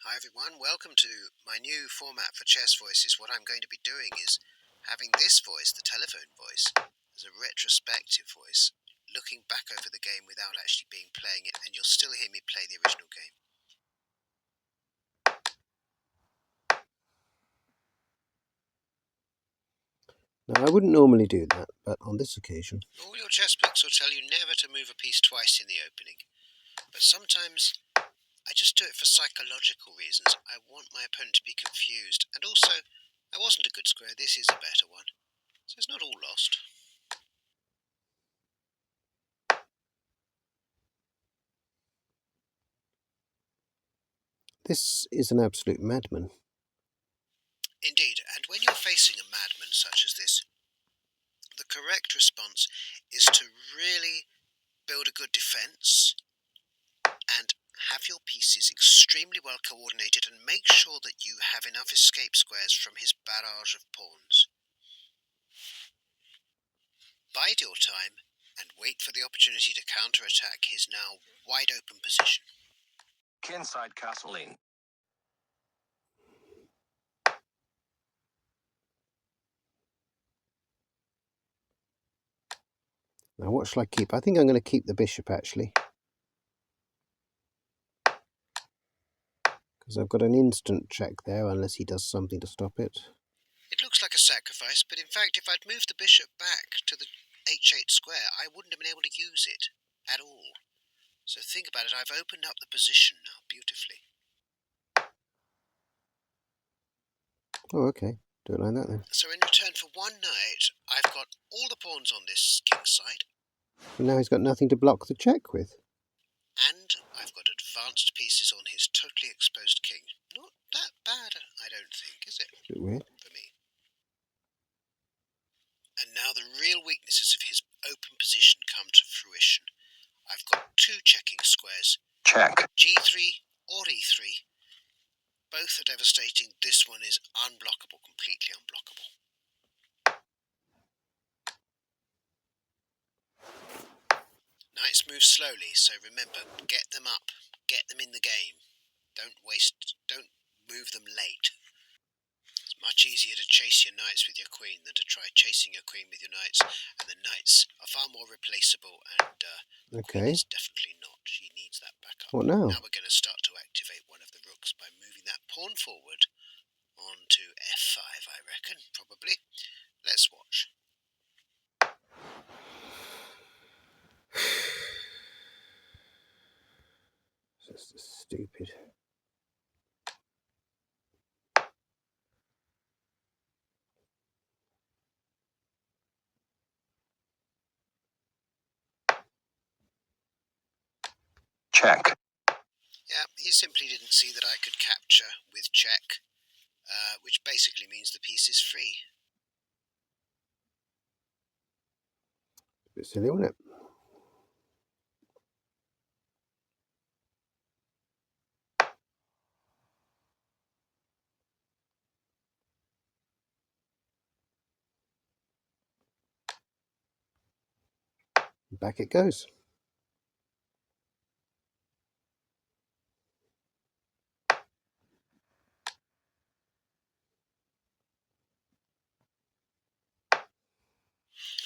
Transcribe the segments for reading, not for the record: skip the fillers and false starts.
Hi everyone, welcome to my new format for Chess Voices. What I'm going to be doing is having this voice, the telephone voice, as a retrospective voice, looking back over the game without actually playing it, and you'll still hear me play the original game. Now, I wouldn't normally do that, but on this occasion... All your chess books will tell you never to move a piece twice in the opening, but sometimes I just do it for psychological reasons. I want my opponent to be confused, and also, that wasn't a good square, this is a better one, so it's not all lost. This is an absolute madman. Indeed, and when you're facing a madman such as this, the correct response is to really build a good defense and have your pieces extremely well coordinated and make sure that you have enough escape squares from his barrage of pawns. Bide your time and wait for the opportunity to counterattack his now wide open position. Kingside castling. Now, what shall I keep? I think I'm going to keep the bishop, actually. Because I've got an instant check there, unless he does something to stop it. It looks like a sacrifice, but in fact, if I'd moved the bishop back to the h8 square, I wouldn't have been able to use it at all. So think about it, I've opened up the position now beautifully. Oh, okay. Do it like that then. So in return for one knight, I've got all the pawns on this king's side. And now he's got nothing to block the check with. And I've got advanced pieces on his totally exposed king. Not that bad, I don't think, is it? It's a bit weird. For me. And now the real weaknesses of his open position come to fruition. I've got two checking squares. Check. G3 or E3. Both are devastating. This one is unblockable, completely unblockable. Knights move slowly, so remember, get them up, get them in the game. Don't move them late. It's much easier to chase your knights with your queen than to try chasing your queen with your knights, and the knights are far more replaceable, and the queen is definitely not. She needs that backup. What now? Now we're going to start to activate one of the rooks by moving that pawn forward onto f5, I reckon, probably. Let's watch. This is stupid. Check. Yeah, he simply didn't see that I could capture with check, which basically means the piece is free. A bit silly, wasn't it? Back it goes.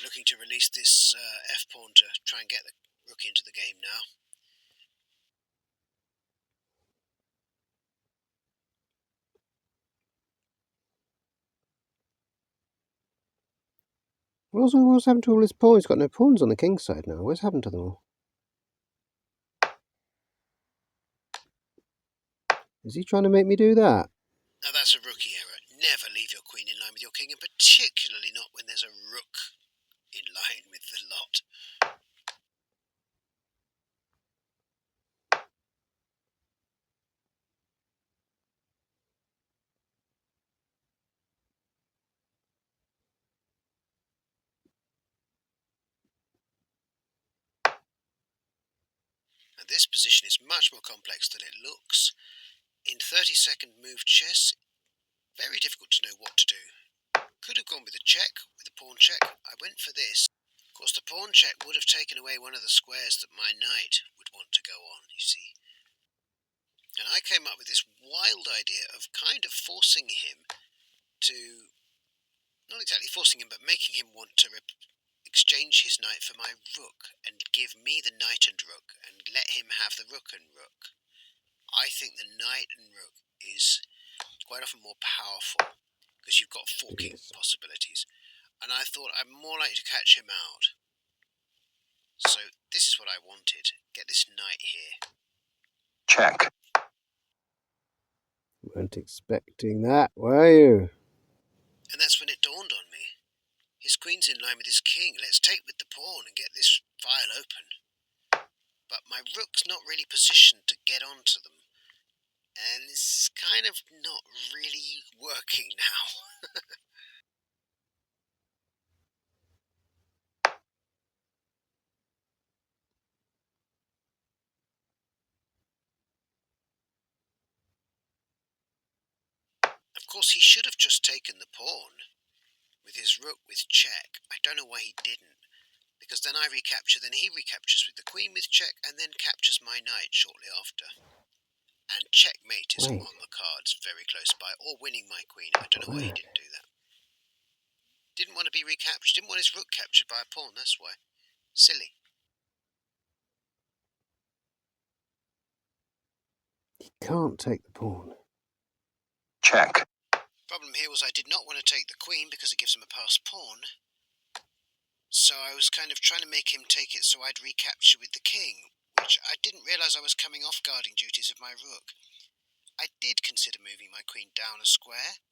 Looking to release this f-pawn to try and get the rook into the game now. What's happened to all his pawns? He's got no pawns on the king's side now. What's happened to them all? Is he trying to make me do that? Now that's a rookie error. Never leave your queen in line with your king, and particularly not when there's a rook in line with the lot. Now this position is much more complex than it looks. In 30-second move chess, very difficult to know what to do. Could have gone with a check, with a pawn check. I went for this. Of course, the pawn check would have taken away one of the squares that my knight would want to go on, you see. And I came up with this wild idea of kind of forcing him to, not exactly forcing him, but making him want to exchange his knight for my rook and give me the knight and rook and let him have the rook and rook. I think the knight and rook is quite often more powerful because you've got forking possibilities. And I thought I'm more likely to catch him out. So this is what I wanted. Get this knight here. Check. Weren't expecting that, were you? And that's when it dawned on me. His queen's in line with his king. Let's take with the pawn and get this file open. But my rook's not really positioned to get onto them. And it's kind of not really working now. Of course, he should have just taken the pawn with his rook with check. I don't know why he didn't. Because then I recapture, then he recaptures with the queen with check, and then captures my knight shortly after. And checkmate is on the cards very close by, or winning my queen. I don't know why he didn't do that. Didn't want to be recaptured, didn't want his rook captured by a pawn, that's why. Silly. He can't take the pawn. Check. Problem here was I did not want to take the queen because it gives him a passed pawn. So I was kind of trying to make him take it so I'd recapture with the king, which I didn't realise I was coming off guarding duties of my rook. I did consider moving my queen down a square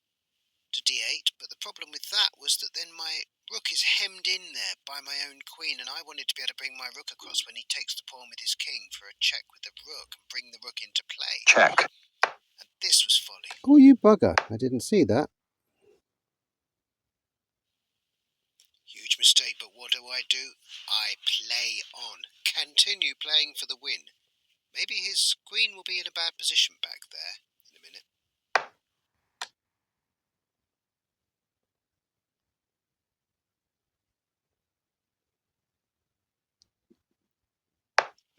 to d8, but the problem with that was that then my rook is hemmed in there by my own queen, and I wanted to be able to bring my rook across when he takes the pawn with his king for a check with the rook and bring the rook into play. Check. And this was folly. Oh, you bugger. I didn't see that. Huge mistake, but what do? I play on. Continue playing for the win. Maybe his queen will be in a bad position back there in a minute.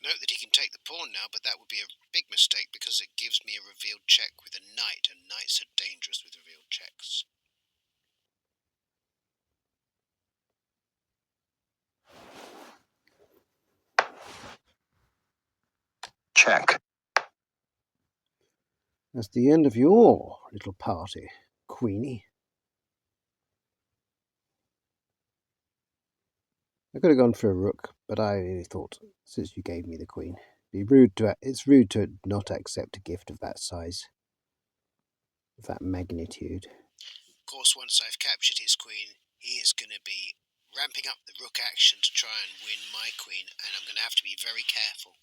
Note that he can take the pawn now, but that would be a big mistake because it gives me a revealed check with a knight, and knights are dangerous with revealed checks. Check. That's the end of your little party, Queenie. I could have gone for a rook, but I thought, since you gave me the queen, it's rude to not accept a gift of that size, of that magnitude. Of course, once I've captured his queen, he is going to be ramping up the rook action to try and win my queen, and I'm going to have to be very careful.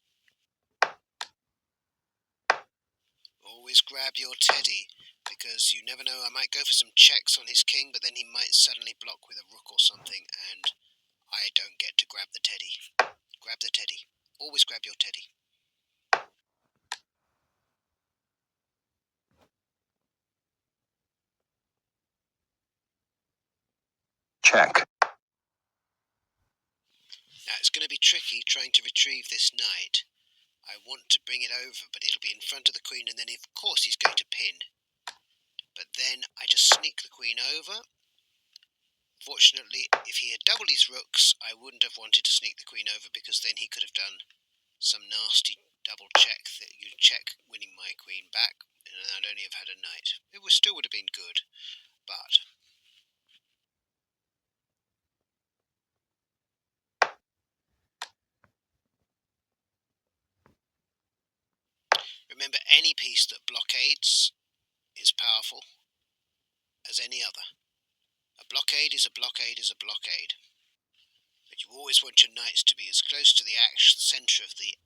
Always grab your teddy, because you never know, I might go for some checks on his king, but then he might suddenly block with a rook or something, and I don't get to grab the teddy. Grab the teddy. Always grab your teddy. Check. Now, it's going to be tricky trying to retrieve this knight. I want to bring it over, but it'll be in front of the queen, and then of course he's going to pin. But then I just sneak the queen over. Fortunately, if he had doubled his rooks, I wouldn't have wanted to sneak the queen over, because then he could have done some nasty double check that you'd check winning my queen back, and I'd only have had a knight. It still would have been good, but remember, any piece that blockades is powerful as any other. A blockade is a blockade is a blockade. But you always want your knights to be as close to the centre of the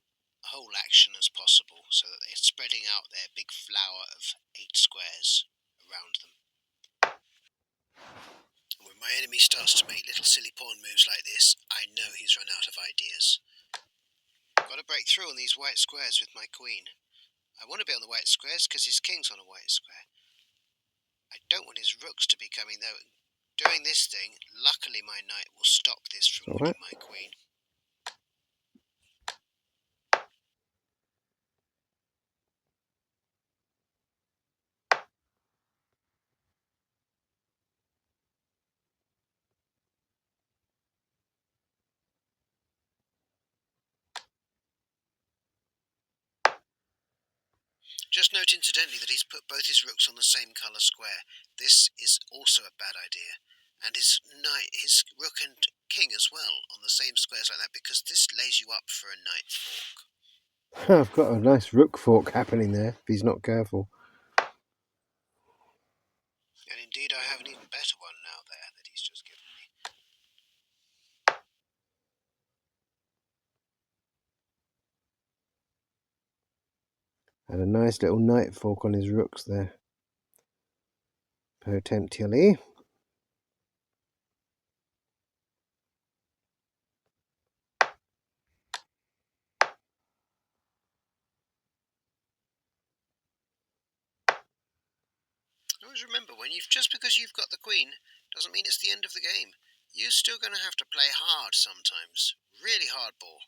whole action as possible, so that they're spreading out their big flower of 8 squares around them. And when my enemy starts to make little silly pawn moves like this, I know he's run out of ideas. Got to break through on these white squares with my queen. I want to be on the white squares because his king's on a white square. I don't want his rooks to be coming though. Doing this thing, luckily my knight will stop this from winning my queen. Just note incidentally that he's put both his rooks on the same colour square. This is also a bad idea. And his rook and king as well on the same squares like that, because this lays you up for a knight fork. I've got a nice rook fork happening there if he's not careful. And indeed I have an even better one now there that he's just given me. And a nice little knight fork on his rooks there. Potentially. Always remember, just because you've got the queen doesn't mean it's the end of the game. You're still going to have to play hard sometimes, really hardball,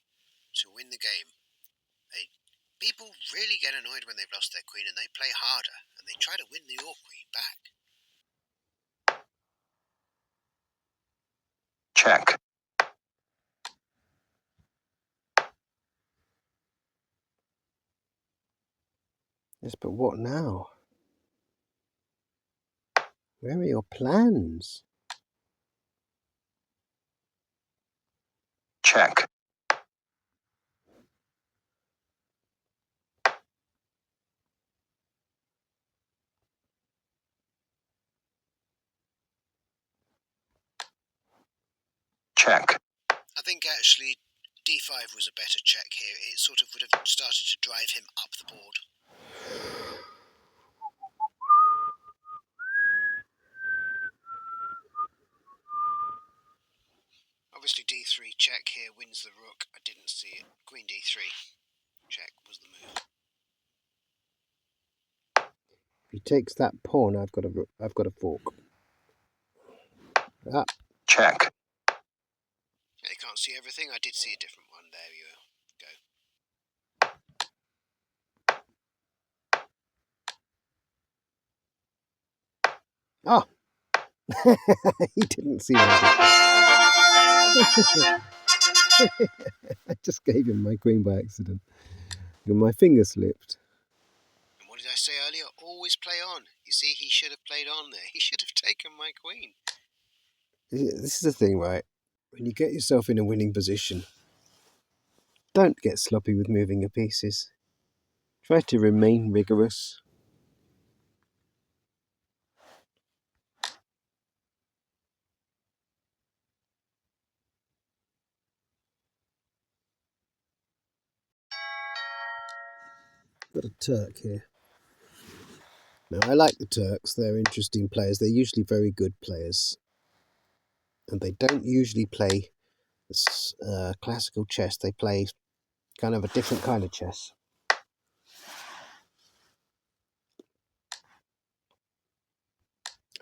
to win the game. People really get annoyed when they've lost their queen, and they play harder, and they try to win your queen back. Check. Yes, but what now? Where are your plans? Check. Check. I think actually d5 was a better check here. It sort of would have started to drive him up the board. Obviously d3 check here wins the rook. I didn't see it. Queen d3 check was the move. If he takes that pawn, I've got a fork. Ah. Check. Yeah, you can't see everything. I did see a different one. There you go. Ah! He didn't see what I just gave him my queen by accident. And my finger slipped. And what did I say earlier? Always play on. You see, he should have played on there. He should have taken my queen. This is the thing, right? When you get yourself in a winning position, don't get sloppy with moving your pieces. Try to remain rigorous. Got a Turk here. Now, I like the Turks. They're interesting players. They're usually very good players. And they don't usually play classical chess. They play kind of a different kind of chess.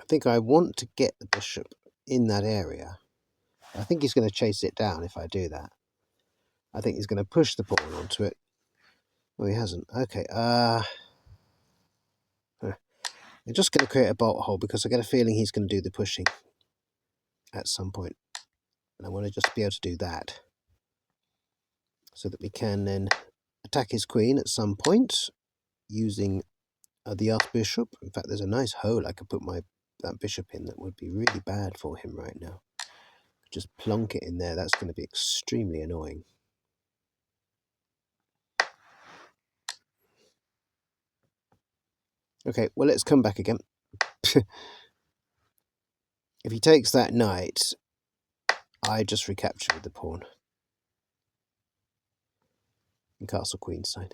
I think I want to get the bishop in that area. I think he's going to chase it down if I do that. I think he's going to push the pawn onto it. Oh, he hasn't. Okay. I'm just going to create a bolt hole because I get a feeling he's going to do the pushing at some point. And I want to just be able to do that so that we can then attack his queen at some point using the archbishop. In fact, there's a nice hole I could put that bishop in that would be really bad for him right now. Just plonk it in there. That's going to be extremely annoying. Okay, well, let's come back again. If he takes that knight, I just recapture with the pawn. And castle queenside.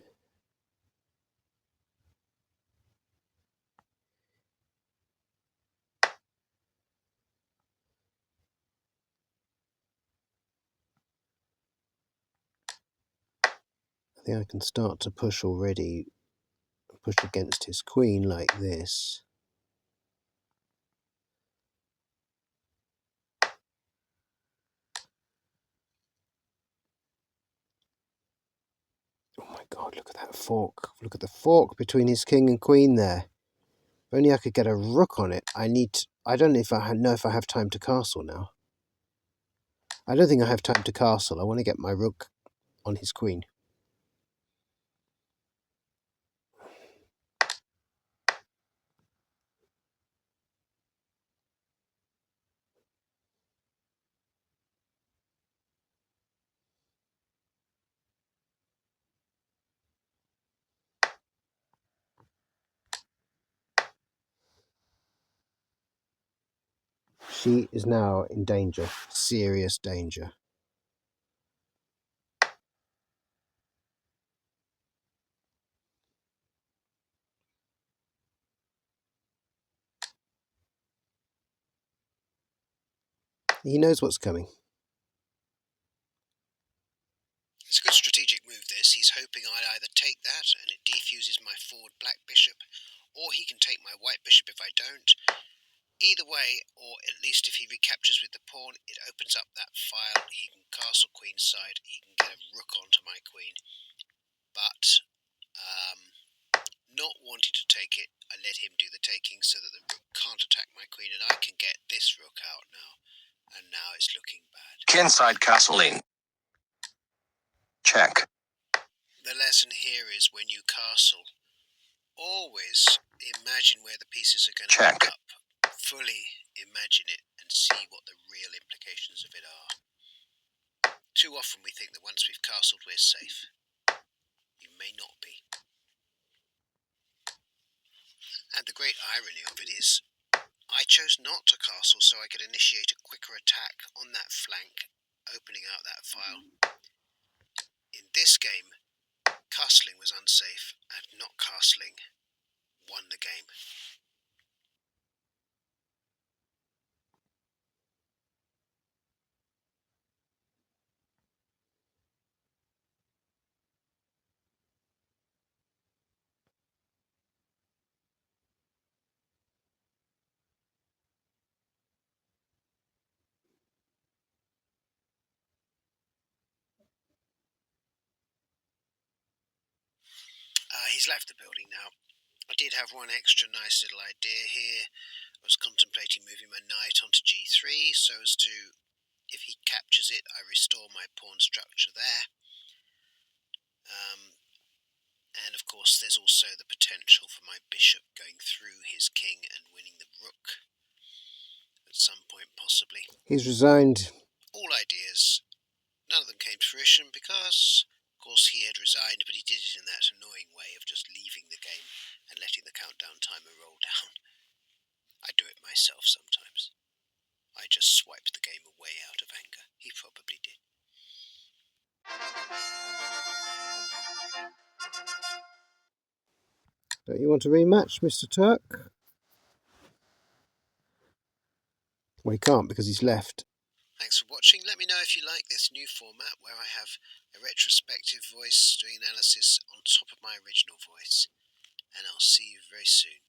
I think I can start to push already, push against his queen like this. Oh my god, look at that fork. Look at the fork between his king and queen there. If only I could get a rook on it. I don't know if I have time to castle now. I don't think I have time to castle. I want to get my rook on his queen. She is now in danger, serious danger. He knows what's coming. It's a good strategic move, this. He's hoping I'll either take that and it defuses my forward black bishop, or he can take my white bishop if I don't. Either way, or at least if he recaptures with the pawn, it opens up that file. He can castle queenside, he can get a rook onto my queen. But not wanting to take it, I let him do the taking so that the rook can't attack my queen, and I can get this rook out now. And now it's looking bad. Kinside castling. Check. The lesson here is when you castle, always imagine where the pieces are going to Check. end up. Fully imagine it and see what the real implications of it are. Too often we think that once we've castled we're safe. You may not be. And the great irony of it is, I chose not to castle so I could initiate a quicker attack on that flank, opening out that file. In this game, castling was unsafe, and not castling won the game. He's left the building now. I did have one extra nice little idea here. I was contemplating moving my knight onto g3 so as to, if he captures it, I restore my pawn structure there. And of course there's also the potential for my bishop going through his king and winning the rook at some point possibly. He's resigned. All ideas. None of them came to fruition because, of course, he had resigned, but he did it in that annoying way of just leaving the game and letting the countdown timer roll down. I do it myself sometimes. I just swiped the game away out of anger. He probably did. Don't you want a rematch, Mr. Turk? Well, he can't because he's left. Thanks for watching. Let me know if you like this new format where I have a retrospective voice doing analysis on top of my original voice. And I'll see you very soon.